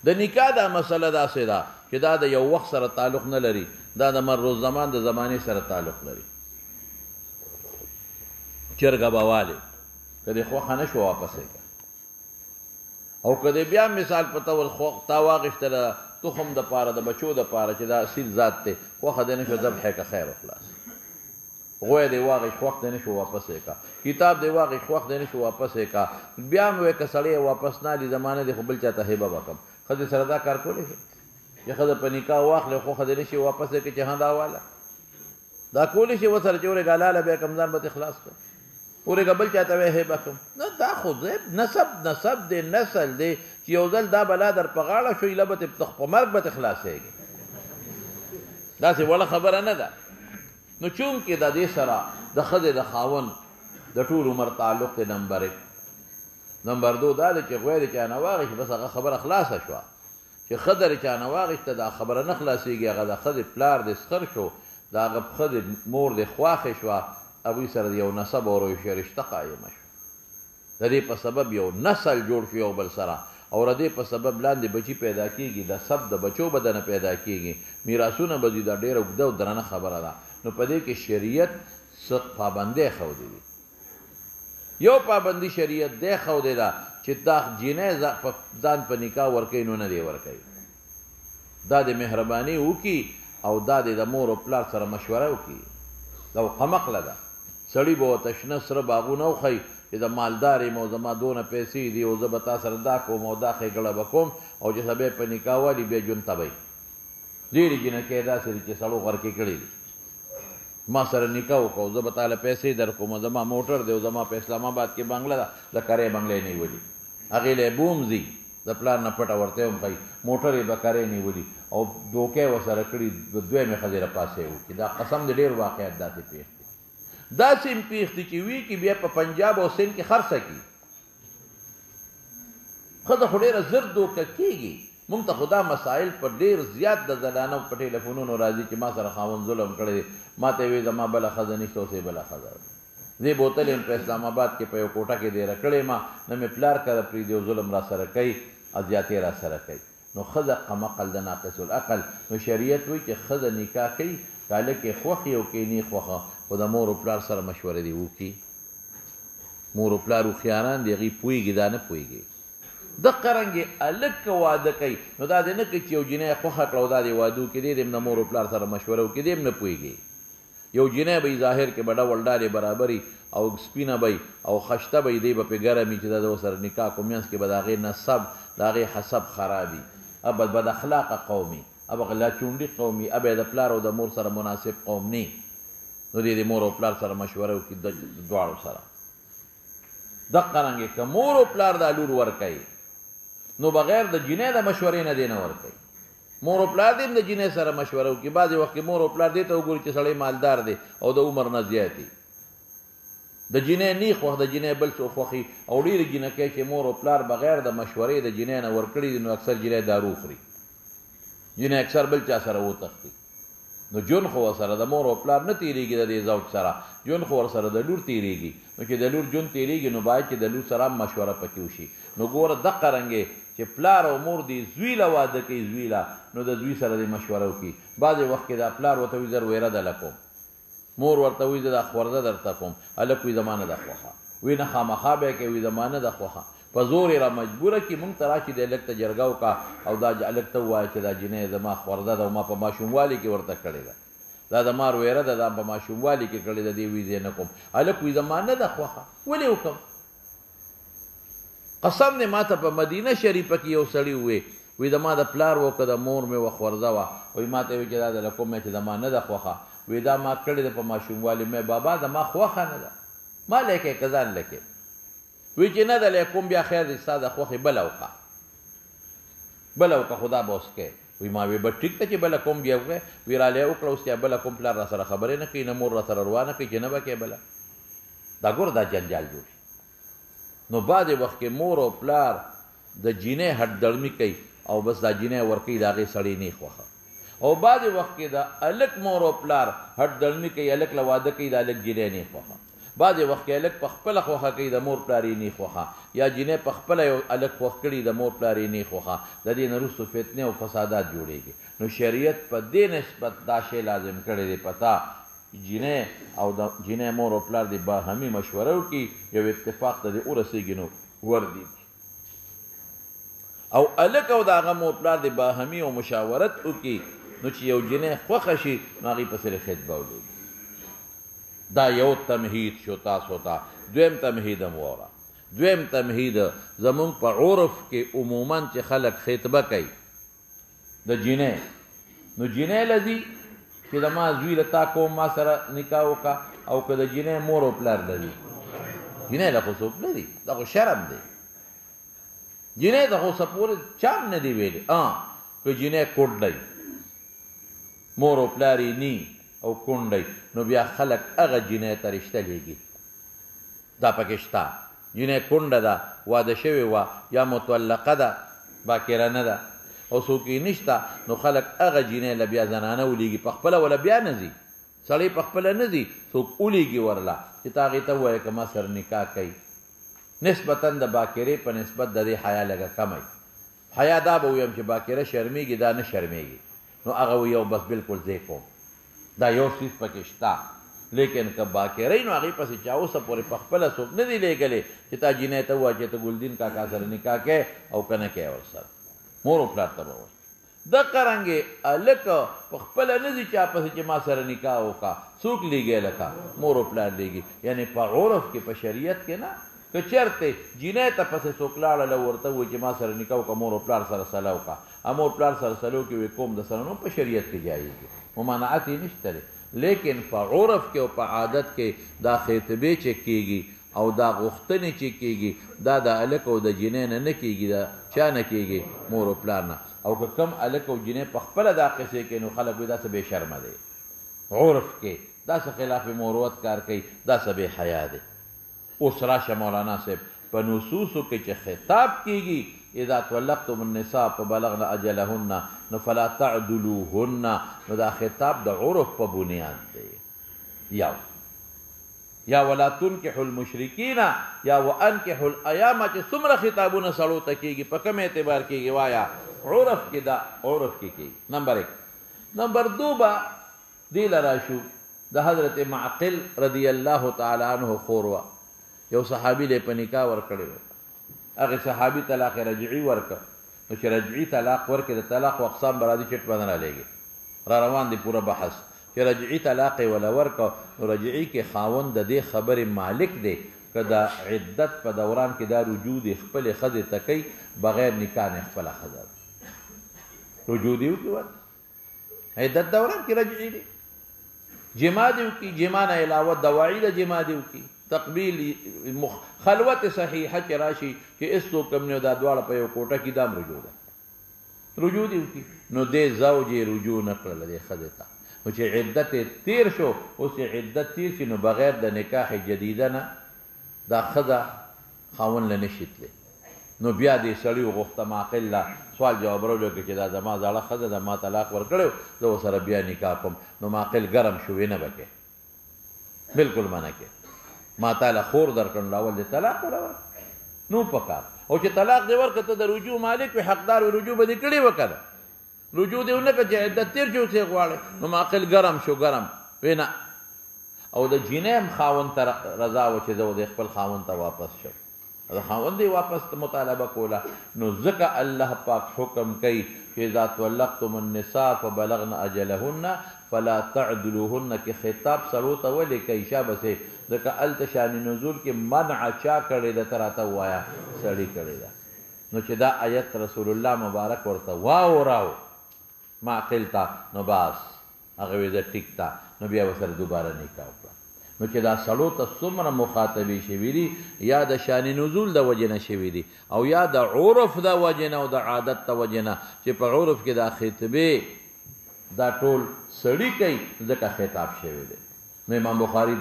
د نکاح دا مسله داسې ده چې دا د یو وخت سره تعلق نه لري، دا د مر زمان د زمانې سره تعلق لري. چرګه به والې که دې خوښه نه شو واپس یې کړه، او که دې بیا مثال په ډول تا واخېستله تخم د پاره د بچو د پاره چې دا اصیل ذات دی، خوښه دې نه شو ذبح یې کړه، خیر وخلاص. غوی دې واغېست خوښ دې نه شو واپس یې کړه، کتاب دې واغېست خوښ دې نه شو واپس یې کړه، بیا مې وایي که سړی یې واپس نه علي زمانه دې خو بل چا ته هبه به کړم. ښځې سره دا کار کولی شي چې ښځه په نکاح واخلې خوښه دې نه شي واپس یې کړي چې ها دا واله دا کولی شي ورسره چې ورېږه حلاله بیا کم ځان به خلاص کړه، ورېږه بل چا ته وایي هبه کړم. نه دا خو نسب دی، نسل دی چې یو ځل دا بلا در په غاړه شو ایله به په مرګ به خلاصېږي. داسې وړه خبره نه ده. نو چونکې د دې سره د ښځې د خاوند د ټول عمر تعلق دی. نمبر 1. نمبر 2 دا دی چې غوی د چا نه واغېست بس هغه خبره خلاصه شوه، چې ښځه د چا نه واغېسته دا خبره نه خلاصېږي، هغه د ښځې پلار دې سخر شو، د هغه ښځې مور دې خواښې شوه، هغوی سره د یو نسب او رشته قایمه شوه، د دې په سبب یو نسل جوړ شو یو بل سره، او د دې په سبب لاندې بچي پیدا کېږي، د سب د بچو بدنه پیدا کېږي، میراثونه به ځي. دا ډېره اوږده او درنه خبره ده. نو په دې کې شریعت څه پابندۍ ښودې دي. یو پابندي شریعت دی ښودې ده چې دا جینۍ ځان په نکاح ورکوي نو نه دی ورکوي، دا د مهرباني وکړي او دا د مور او پلار سره مشوره وکړي. دا قمقله ده. سړي به ورته شنه سره باغونه وښیي چې د مالدار یم او زما دونه پیسې دي او زه به تا سره دا کوم او دا ښېګړه به کوم، او چې سبا یې په نکاح والي بیا ژوند تبی. ډېرې جینکۍ داسې دي چې سړو غرقې کړي دي، ما سره نکاح وکړو زه به تاله پیسې در کوم، زما موټر دی او زما په اسلام آباد کې بنګله ده، د کرې بنګله یې نیولي، هغې له یې بوم ځي، د پلار نه پټه ورته هم ښایي، موټر یې به کرې نیولي او دوکې ورسره کړي، دویمې ښځې راپاسې وکړي. دا قسم د ډېر واقعیت داسې پېښ دي. داسې هم پېښ دي چې وي کې بیا په پنجاب او سند کې خرڅه کړي. ښځه خو ډېره زر دوکه کېږي. مونږ ته خو دا مسایل په ډېر زیات د زنانو په ټېلیفونونو راځي چې ما سره خاوند ظلم کړی دی، ما ته یې وایي زما بله ښځه نشته، اوس یې بله ښځه ده. زه بوتل یم په اسلام آباد کې په یو کوټه کې دیره کړې ما، نه مې پلار کره پرېږدي او ظلم را سره کوي، اذیاتې را سره کوي. نو ښځه قمقل د ناقص العقل. نو شریعت وایي چې ښځه نکاح کوي که هلک یې خوښ یي او که یې نه خوښه، خو د مور او پلار سره مشوره دې وکړي. مور او پلار هوښیاران دي، هغوی پوهېږي دا نه پوهېږي. دقه رنګې هلک که واده کوي نو دا دې نه کوي چې یو جینۍ خوښه کړه او دا دې واده وکړي، دې هم د مور او پلار سره مشوره وکړي، دې هم نه پوهېږي. یو جینۍ به ظاهر کې به ډول ډالې برابري او سپینه به او خشته به دی به پې ګرم وي چې دا د ورسره نکاح کوم، منځ کې به د هغې نسب د هغې حسب خراب وي، اب بد اخلاقه قوم وي، اب غلا چونډي قوم وي، اب یې د پلار او د مور سره مناسب قوم نه. نو دې د مور او پلار سره مشوره وکړي د دواړو سره. دقه رنګې که مور او پلار دا لور ورکوي نو بغیر د جینۍ د مشورې نه دې نه ورکوي. مور او پلار دې هم د جینۍ سره مشوره وکړي. بعضې وخت کې مور او پلار دې ته وګوري چې سړی مالدار دی او د عمر نه زیات دی، د جینۍ نه خوښ، د جینۍ بل څوک خوښي، او ډېرې جینکۍ چې مور او پلار بغیر د مشورې د جینۍ نه ورکړي دي نو اکثر جینۍ دارو خوري، جینۍ اکثر بل چا سره وتښتي. نو ژوند خو ورسره د مور او پلار نه تېرېږي، د دې زوج سره ژوند خو ورسره د لور تېرېږي. نو چې د لور ژوند تېرېږي نو باید چې د لور سره هم مشوره پکې وشي. نو ګوره دقه رنګې چې پلار او مور دې زوی له واده کوي، زوی له، نو د زوی سره دې مشوره وکړي. بعضې وخت کې دا پلار ورته وایي زر ویره دله کوم، مور ورته وایي زه دا خورده درته کوم، هلک وایي زما نه ده خوښه، وایي نه خامخا به یې کوي، وایي زما نه ده خوښه، په زور یې را مجبوره کړي. مونږ ته راشي د هلک ته جرګه وکړه او دا هلک ته ووایه چې دا جینۍ زما خورده ده او ما په ماشوموالي کې ورته کړې ده، دا د ما ویره ده، دا په ماشوموالي کې کړې ده، دې وایي زه یې نه کوم. هلک وایي زما نه ده خوښه، ولې وکړم؟ قسم دې ما ته په مدینه شریفه کې یو سړي ووایي، وایي زما د پلار و که د مور مې وه خورده وه، وایي ما ته یې وایي چې دا د له کوم چې زما نه ده خوښه، وایي دا ما کړې ده په ماشوموالي. مې بابا زما خوښه نه ده، ما لیکې که ځان لیکې، وایي چې نه ده لیکوم، بیا خیر دې ستا د خوښې بله وکړه، بله وکړه خو دا به اوس کوې. وایي ما وایي به ټیک ته چې بله کوم بیا وکړې، وایي رالی وکړه اوس چې بله کوم پلار را سره خبرې نه کوي، نه مور را سره روا نه کوي چې نه به کوې بله. دا ګوره دا جنجال جوړ شي. نو بعضې وخت کې مور او پلار د جینۍ هټ دړمي کوي او بس دا جینۍ ورکوي د هغې سړی نه خوښه، او بعضې وخت کې د هلک مور او پلار هټ دړمي کوي، هلک له واده کوي د هلک جینۍ نه خوښه. بعضې وخت کې هلک په خپله خوښه کوي د مور پلار یې نه خوښه یا جینۍ په خپله یو هلک خوښ کړي د مور پلار یې نه خوښه د دې نه وروستو فتنې او فسادات جوړېږي نو شریعت په دې نسبت دا شی لازم کړی دی پتا جینۍ او د جینۍ مور او پلار دې باهمي مشوره وکړي یو اتفاق ته دې ورسېږي نو وردي او هلک او د هغه مور پلار دې باهمي او مشاورت وکړي نو چې یو جینۍ خوښه شي نو هغې پسې خطبه ولیږي دا یو تمهید شو تاسو ته دویم تمهید هم واوره دویم تمهید زمونږ په عرف کې عموما چې خلک خطبه کوي د جینۍ نو جینۍ له ځي چې د ما زوی له تا کوم ما سره نکاح وکړه او که د جینۍ مور او پلار له ځي جینۍ له خو څوک نه دي دا خو شرم دی جینۍ ته خو څه پورې چا هم نه دي ویلي که جینۍ کوډی مور او پلار یې نی او کونډی نو بیا خلک هغه جینۍ ته رشته لیږي دا پکې شته جینۍ کونډه ده واده شوې وه یا مطلقه ده باکره نه ده او څوک یې نشته نو خلک هغه جینۍ له بیا زنانه ولیږي په خپله وله بیا نه ځي سړی په خپله نه ځي څوک ولیږي ورله چې ته هغې ته ووایه که ما سره نکاح کوي نسبتا د باکرې په نسبت د دې حیا لږه کمی حیا دا به ویم چې باکره شرمیږي دا نه شرمیږي نو هغه ویو بس بلکل ځای کوم دا یو څیز پکې شته لیکن که باکرۍ نو هغې پسې چا اوسه پورې په خپله څوک نه دي لیږلی چې تا جینۍ ته ووایه چې ته ګلدین کاکا سره نکاح کوې او که نه کوې ورسره مور او پلار ته به وایي دقه رنګې هلک په خپله نه ځي چا پسې چې ما سره نکاح وکړه څوک لیږی لکه مور او پلار لیږي یعنې په عرف کې په شریعت کې نه که چېرته جینۍ ته پسې څوک لاړله ورته ووایي چې ما سره نکاح وکړه مور او پلار سره سله وکړه مور پلار سره سله وکړي وایي کوم د سره نو په شریعت کې جایز دي ممانعت یې نشته دی لیکن په عرف کې او په عادت کې دا خطبې چې کېږي او دا غوښتنې چې کېږي دا د هلک او د جینۍ نه نه کېږي دا چا نه کېږي مور او پلار نه او که کم هلک او جینۍ په خپله دا قصې کوي نو خلک وایي دا څه بې شرمه دی عرف کې دا څه خلاف مروت کار کوي دا څه بې حیا دی اوس راشه مولانا صاحب په نصوصو کې چې خطاب کېږي اذا طلقتم النساء فبلغن اجلهن نو فلا تعدلوهن نو دا خطاب د عرف په بنیاد دی یا ولا تنکحوا المشرکین یا وانکحوا الایام چې څومره خطابونه سړو ته کېږي په کوم اعتبار کېږي وایا عرف کې دا عرف کې کېږي نمبر 1 نمبر 2 به دې له راشو د حضرت معقل رضی الله تعالی عنه خور وه یو صحابي له په نکاح ورکړی و هغې صحابي طلاق رجعي ورکړ نو چې رجعي طلاق ورکړي د طلاق و اقسام به راځي چټ باندې رالیږي را روان دی پوره بحث چې رجعي طلاق یې وله ورکړه نو رجعي کې خاوند د دې خبرې مالک دی که د عدت په دوران کې دا رجوع د خپلې ښځې ته کوي بغیر نکاح نه خپله ښځه رجوع دې وکړي ورته عدت دوران کې رجعي دی جما دې وکړي جما نه علاوه دواعي د جما دې وکړي تقبیل خلوت صحیحه چې راشي چې هېڅوک هم نه دا دواړه په یو کوټه کې دام رجوع ده رجوع دې وکړي نو دې زوج یې رجوع نه کړله دې ښځې ته نو چې عدت یې تېر شو اوس یې عدت تېر شي نو بغیر د نکاح جدیده نه دا ښځه خاوند له نشي تللی نو بیا دې سړي وغوښته معقل له سوال جوابونه وکړي چې دا زما زاړه ښځه ده ما طلاق ورکړی زه ورسره بیا نکاح کوم نو معقل ګرم شو ویې نه به کوې بلکل منع کوې ما تعالی خور درکړ نو اول دې طلاق ورکړه نو پکار او چې طلاق دې ورکړه ته د رجوع مالک وي حقدار وي رجوع به دې کړې وکړه رجوع دې ونه کړه چې عدت تېر شي اوس یې غواړې نو معقل ګرم شو ګرم وی نه او د جینۍ هم خاوند ته رضا وه چې زه دې خپل خاوند ته واپس شم د خاوند یې واپس مطالبه کوله نو ځکه الله پاک حکم کوي چې اذا طلقتم النساء فبلغن اجلهن فلا تعدلوهن کې خطاب سړو ته ولې کوي شابسې ځکه هلته شان نزول کې منع چا کړې ده ته راته ووایه سړي کړې ده نو چې دا آیت رسول الله مبارک ورته واوراو معقل ته نو باس هغه ویې زه ټیک ته نو بیا ورسره دوباره نکاح وکړه نو چې دا سړو ته څومره مخاطبې شوي دي یا د شان نزول د وجې نه شوي دي او یا د عرف د وجې نه او د عادت د وجې نه چې په عرف کې دا خطبې دا ټول سړي کوي ځکه خطاب شوی دی نو امام بخاري